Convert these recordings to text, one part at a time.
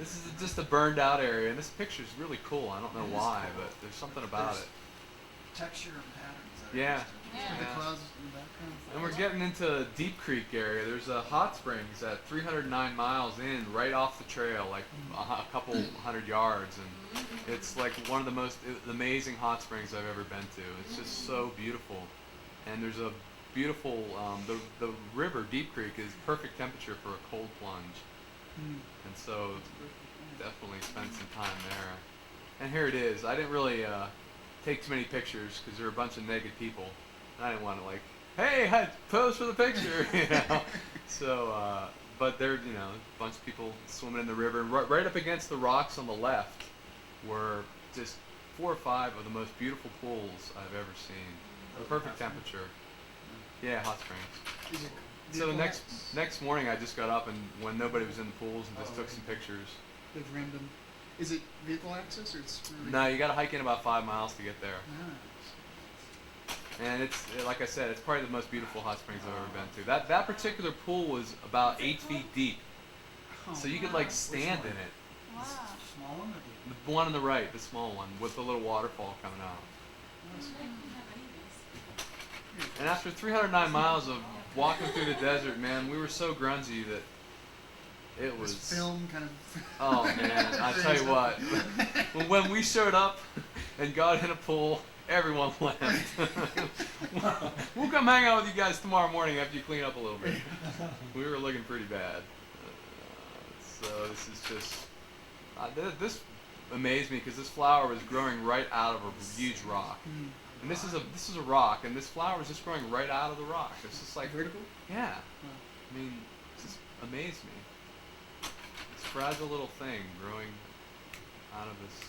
This is just a burned out area, and this picture is really cool. I don't know why, cool. but there's something about it. Texture and patterns. Yeah. Yeah. The clouds in the background. And we're getting into Deep Creek area. There's a hot springs at 309 miles in, right off the trail, like a couple hundred yards, and it's like one of the most amazing hot springs I've ever been to. It's just so beautiful, and there's a beautiful the river Deep Creek is perfect temperature for a cold plunge, and so definitely spend some time there. And here it is. I didn't really take too many pictures because there were a bunch of naked people. I didn't want to like, hey, pose for the picture, you know. So, but there, you know, a bunch of people swimming in the river, and right up against the rocks on the left were just 4 or 5 of the most beautiful pools I've ever seen. Perfect temperature. Yeah, hot springs. So the next morning, I just got up and when nobody was in the pools and just took some pictures. With random. Is it vehicle access or it's really? No, you got to hike in about 5 miles to get there. Nice. And it's, like I said, it's probably the most beautiful hot springs I've ever been to. That particular pool was about 8 feet deep. So you could like stand in it. Wow. Small one or big? The one on the right, the small one, with the little waterfall coming out. Nice. And after 309 miles of walking through the desert, man, we were so grungy that it was... This film kind of... Oh, man, I tell you what. When we showed up and got in a pool, everyone left. We'll come hang out with you guys tomorrow morning after you clean up a little bit. We were looking pretty bad. So this is just... this amazed me because this flower was growing right out of a huge rock. And this is a rock, and this flower is just growing right out of the rock. It's just like... Vertical? Yeah. Wow. I mean, it just amazed me. This fragile little thing growing out of this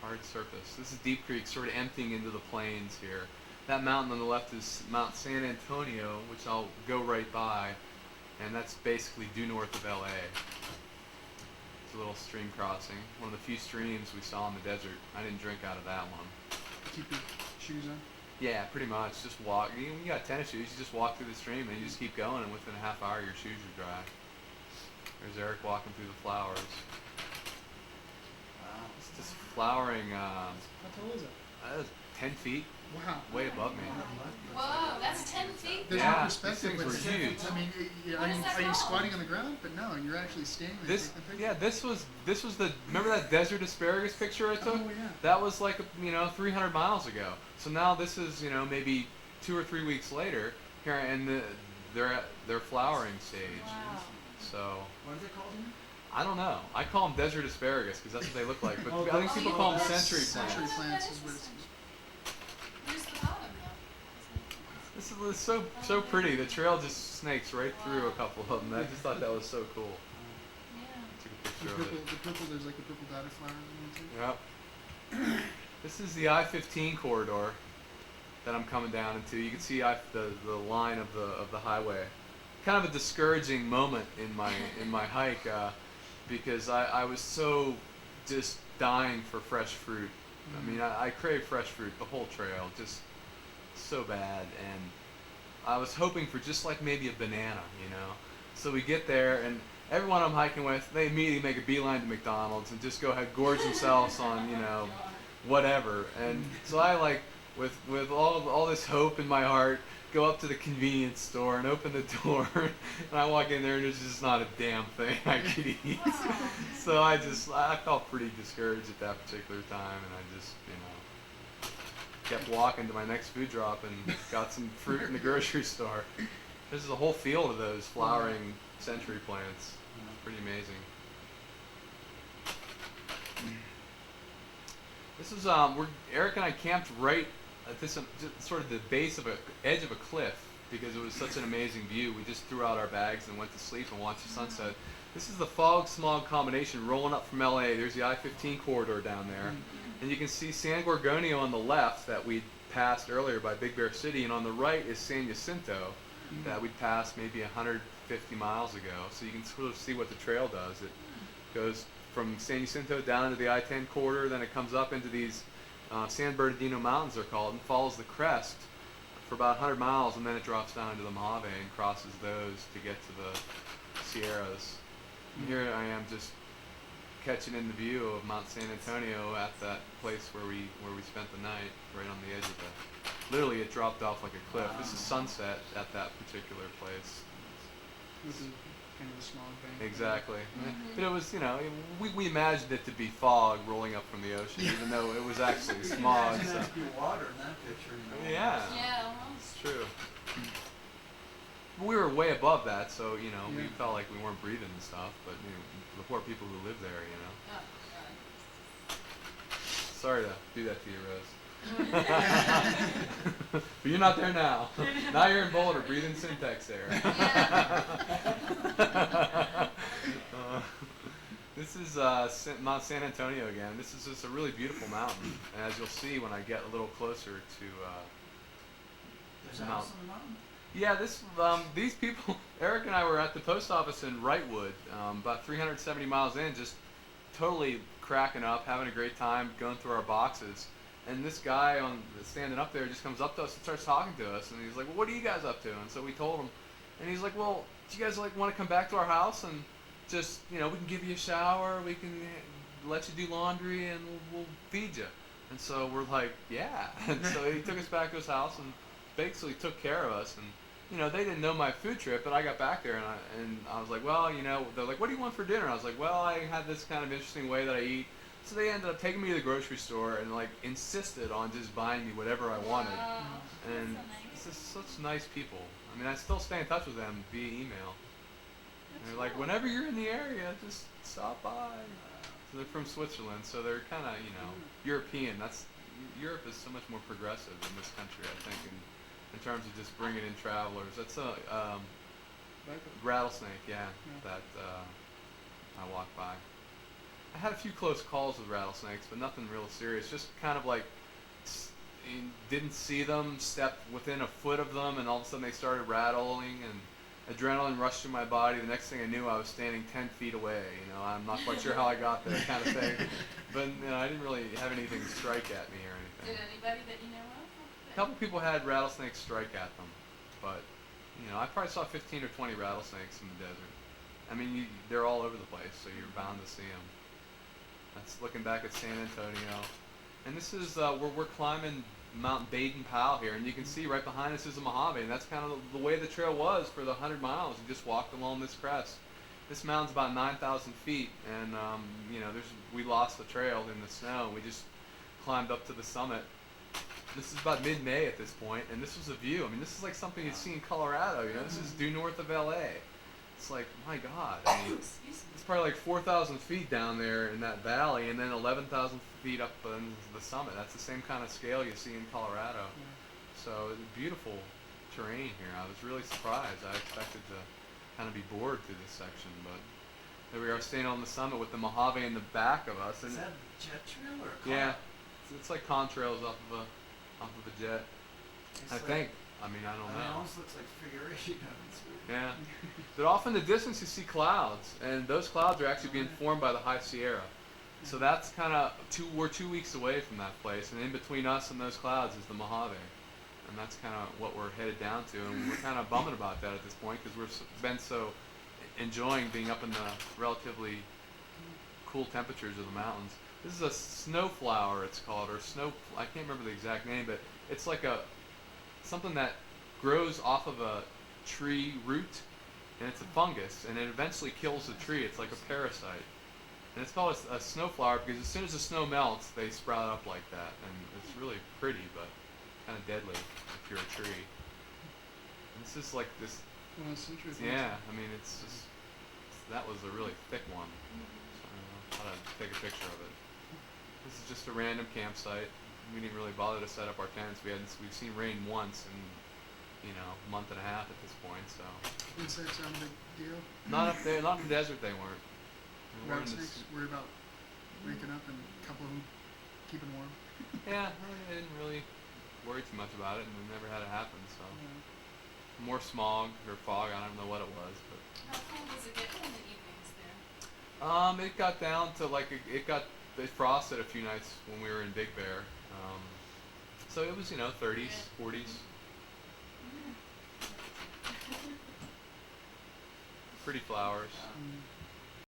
hard surface. This is Deep Creek sort of emptying into the plains here. That mountain on the left is Mount San Antonio, which I'll go right by, and that's basically due north of LA. It's a little stream crossing, one of the few streams we saw in the desert. I didn't drink out of that one. Keep your shoes on? Yeah, pretty much. Just walk. You got tennis shoes, you just walk through the stream and you just keep going, and within a half hour your shoes are dry. There's Eric walking through the flowers. Wow. It's just flowering, How tall is it? 10 feet, Wow. way above me. Whoa, that's 10 feet? There's Yeah, no these perspective. things But were huge. I mean, What is that are you called? squatting on the ground? But no, you're actually standing there This, taking a picture. yeah, this was the, remember that desert asparagus picture I took? Oh, yeah. That was like, 300 miles ago. So now this is, maybe 2 or 3 weeks later, here, and they're at their flowering stage. Wow. So, What is it called again? I don't know. I call them desert asparagus because that's what they look like. But Oh, I think people call them that's century Century plants. plants is what it's. Where's the bottom, though? This is so pretty. The trail just snakes right through a couple of them. I just thought that was so cool. Yeah. Took a The picture of it. purple, there's like a purple dotted flower in there too. Yep. This is the I-15 corridor that I'm coming down into. You can see the line of the highway. Kind of a discouraging moment in my hike because I was so just dying for fresh fruit. I mean, I crave fresh fruit the whole trail, just so bad, and I was hoping for just like maybe a banana, So we get there, and everyone I'm hiking with, they immediately make a beeline to McDonald's and just go ahead, gorge themselves on, whatever. And so I with all this hope in my heart, go up to the convenience store and open the door, and I walk in there and there's just not a damn thing I could eat. So I felt pretty discouraged at that particular time, and I just, kept walking to my next food drop and got some fruit in the grocery store. This is a whole field of those flowering century plants. Pretty amazing. This is Eric and I camped right at this sort of the base of edge of a cliff because it was such an amazing view. We just threw out our bags and went to sleep and watched the sunset. This is the fog-smog combination rolling up from LA. There's the I-15 corridor down there. And you can see San Gorgonio on the left that we passed earlier by Big Bear City, and on the right is San Jacinto that we passed maybe 150 miles ago. So you can sort of see what the trail does. It goes from San Jacinto down into the I-10 corridor, then it comes up into these San Bernardino Mountains, they're called, and follows the crest for about 100 miles, and then it drops down into the Mojave and crosses those to get to the Sierras. And here I am just catching in the view of Mount San Antonio at that place where we spent the night, right on the edge of the. Literally, it dropped off like a cliff. This is sunset at that particular place. With the kind of a smog bank. Exactly. But it was, we imagined it to be fog rolling up from the ocean, even though it was actually smog. Imagine So. that to be water in that picture. Yeah. Yeah, almost. It's true. We were way above that, so we Yeah. felt like we weren't breathing and stuff. But the poor people who live there, Oh, Sorry to do that to you, Rose. But you're not there now. Now you're in Boulder, breathing Syntex air. This is Mount San Antonio again. This is just a really beautiful mountain, and as you'll see when I get a little closer to There's a house on the mountain? yeah, these people, Eric and I were at the post office in Wrightwood, about 370 miles in, just totally cracking up, having a great time, going through our boxes. And this guy standing up there just comes up to us and starts talking to us, and he's like, "Well, what are you guys up to?" And so we told him, and he's like, "Well, do you guys want to come back to our house and just, we can give you a shower, we can let you do laundry, and we'll feed you." And so we're like, "Yeah." And so he took us back to his house and basically took care of us. And they didn't know my food trip, but I got back there and I was like, "Well, they're like, what do you want for dinner?" I was like, "Well, I had this kind of interesting way that I eat." So they ended up taking me to the grocery store and insisted on just buying me whatever I wanted. Wow. And That's so nice. it's just such nice people. I mean, I still stay in touch with them via email. And they're like, cool. "Whenever you're in the area, just stop by." So they're from Switzerland, so they're kind of, European. Europe is so much more progressive than this country, I think, in terms of just bringing in travelers. That's a rattlesnake, yeah, that I walked by. I had a few close calls with rattlesnakes, but nothing real serious. Just kind of didn't see them, stepped within a foot of them, and all of a sudden they started rattling, and adrenaline rushed through my body. The next thing I knew, I was standing 10 feet away. I'm not quite sure how I got there, kind of thing. But I didn't really have anything strike at me or anything. Did anybody that you know of? A couple people had rattlesnakes strike at them, but I probably saw 15 or 20 rattlesnakes in the desert. I mean, they're all over the place, so you're bound to see them. That's looking back at San Antonio, and this is we're climbing Mount Baden-Powell here, and you can see right behind us is the Mojave, and that's kind of the way the trail was for the 100 miles. You just walked along this crest. This mountain's about 9,000 feet, and we lost the trail in the snow. We just climbed up to the summit. This is about mid-May at this point, and this was a view. I mean, this is like something you'd see in Colorado. This is due north of LA. It's like, my God. I mean, it's probably like 4,000 feet down there in that valley, and then 11,000 feet up on the summit. That's the same kind of scale you see in Colorado. So beautiful terrain here. I was really surprised. I expected to kind of be bored through this section, but there we are, staying on the summit with the Mojave in the back of us. And Is that jet trail or car? yeah, it's like contrails off of a jet. It's I like- think. I mean, I don't It know. almost looks like figure eight. It's weird. Yeah. But off in the distance you see clouds, and those clouds are actually being formed by the High Sierra. So that's kind of we're 2 weeks away from that place, and in between us and those clouds is the Mojave. And that's kind of what we're headed down to, and we're kind of bumming about that at this point because we've been so enjoying being up in the relatively cool temperatures of the mountains. This is a snowflower, it's called, or I can't remember the exact name, but it's like something that grows off of a tree root, and it's a fungus, and it eventually kills the tree. It's like a parasite. And it's called a snowflower because as soon as the snow melts, they sprout up like that, and it's really pretty, but kind of deadly if you're a tree. And it's just like this, Well, it's interesting. yeah, I mean, that was a really thick one. So I don't know how to take a picture of it. This is just a random campsite. We didn't really bother to set up our tents. We've seen rain once in a month and a half at this point. So Insects aren't a big deal. not up there, not in the desert. They weren't. They weren't in the Rattlesnakes, worry about waking up and a couple of them keeping warm. Yeah, I didn't really worry too much about it, and we never had it happen. So more smog or fog. I don't know what it was, but How cold does it get in the evenings there? it got down to it frosted a few nights when we were in Big Bear. So it was 30s, 40s. Pretty flowers. Mm.